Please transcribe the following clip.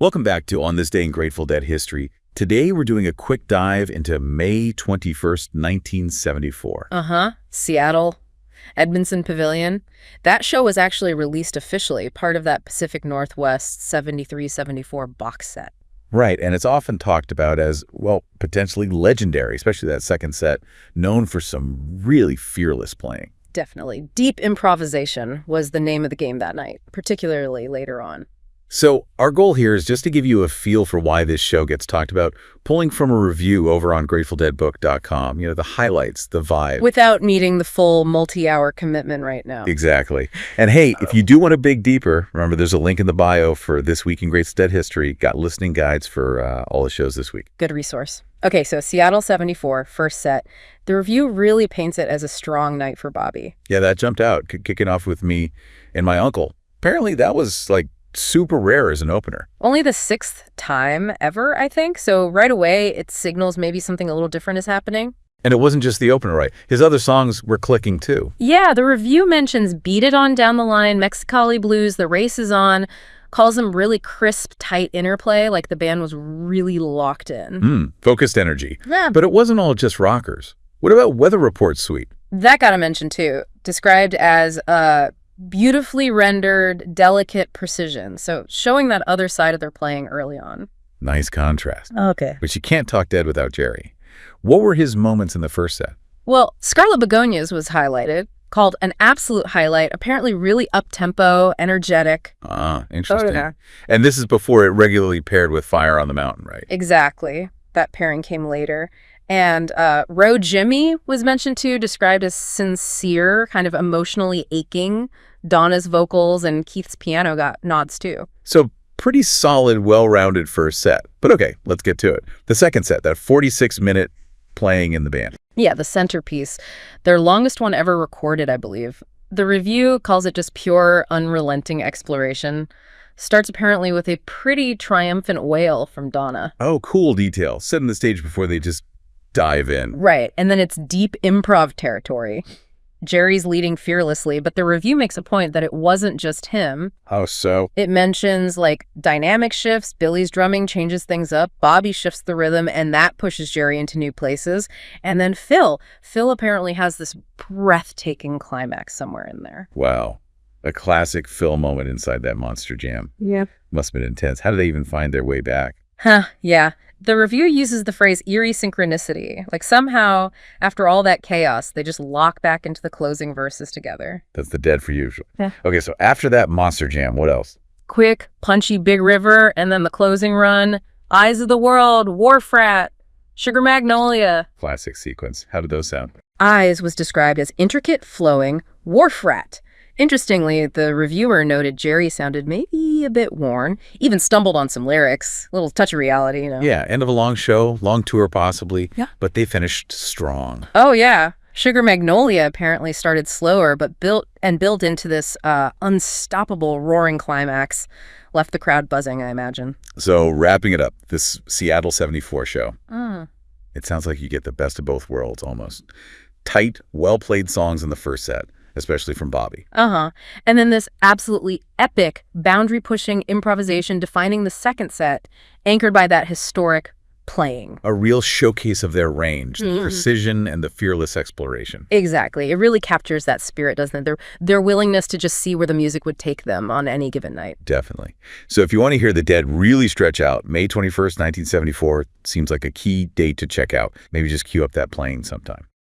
Welcome back to On This Day in Grateful Dead History. Today we're doing a quick dive into May 21st, 1974. Seattle, Edmondson Pavilion. That show was actually released officially, part of that Pacific Northwest 73-74 box set. Right, and it's often talked about as, well, potentially legendary, especially that second set, known for some really fearless playing. Definitely. Deep improvisation was the name of the game that night, particularly later on. So our goal here is just to give you a feel for why this show gets talked about, pulling from a review over on GratefulDeadBook.com, the highlights, the vibe. Without needing the full multi-hour commitment right now. Exactly. And hey, if you do want to dig deeper, remember there's a link in the bio for This Week in Grateful Dead History. Got listening guides for all the shows this week. Good resource. Okay, so Seattle 74, first set. The review really paints it as a strong night for Bobby. Yeah, that jumped out, kicking off with me and my uncle. Apparently that was super rare as an opener. Only the 6th time ever, I think. So right away, it signals maybe something a little different is happening. And it wasn't just the opener, right? His other songs were clicking too. Yeah, the review mentions Beat It On Down the Line, Mexicali Blues, The Race Is On, calls them really crisp, tight interplay, like the band was really locked in. Focused energy. Yeah. But it wasn't all just rockers. What about Weather Report Suite? That got to mention too. Described as beautifully rendered, delicate precision. So showing that other side of their playing early on. Nice contrast. Okay. But you can't talk Dead without Jerry. What were his moments in the first set? Well, Scarlet Begonias was highlighted, called an absolute highlight, apparently really up-tempo, energetic. Interesting. Oh, yeah. And this is before it regularly paired with Fire on the Mountain, right? Exactly. That pairing came later. And Row Jimmy was mentioned too, described as sincere, kind of emotionally aching. Donna's vocals and Keith's piano got nods too. So pretty solid, well-rounded first set. But okay, let's get to it. The second set, that 46-minute playing in the band. Yeah, the centerpiece. Their longest one ever recorded, I believe. The review calls it just pure, unrelenting exploration. Starts apparently with a pretty triumphant wail from Donna. Oh, cool detail. Setting the stage before they just dive in. Right, and then it's deep improv territory. Jerry's leading fearlessly, but the review makes a point that it wasn't just him. How so? It mentions dynamic shifts, Billy's drumming changes things up, Bobby shifts the rhythm, and that pushes Jerry into new places. And then Phil apparently has this breathtaking climax somewhere in there. Wow. A classic Phil moment inside that monster jam. Yeah. Must have been intense. How did they even find their way back? Yeah. The review uses the phrase eerie synchronicity. Somehow, after all that chaos, they just lock back into the closing verses together. That's the Dead for usual. Yeah. Okay, so after that monster jam, what else? Quick, punchy Big River, and then the closing run. Eyes of the World, Wharf Rat, Sugar Magnolia. Classic sequence. How did those sound? Eyes was described as intricate, flowing, Wharf Rat. Interestingly, the reviewer noted Jerry sounded maybe a bit worn, even stumbled on some lyrics, a little touch of reality, Yeah, end of a long show, long tour possibly, Yeah. But they finished strong. Oh, yeah. Sugar Magnolia apparently started slower, but built into this unstoppable roaring climax. Left the crowd buzzing, I imagine. So wrapping it up, this Seattle 74 show. It sounds like you get the best of both worlds almost. Tight, well-played songs in the first set, especially from Bobby. And then this absolutely epic, boundary-pushing improvisation defining the second set, anchored by that historic playing. A real showcase of their range, the precision and the fearless exploration. Exactly. It really captures that spirit, doesn't it? Their willingness to just see where the music would take them on any given night. Definitely. So if you want to hear the Dead really stretch out, May 21st, 1974 seems like a key date to check out. Maybe just cue up that playing sometime.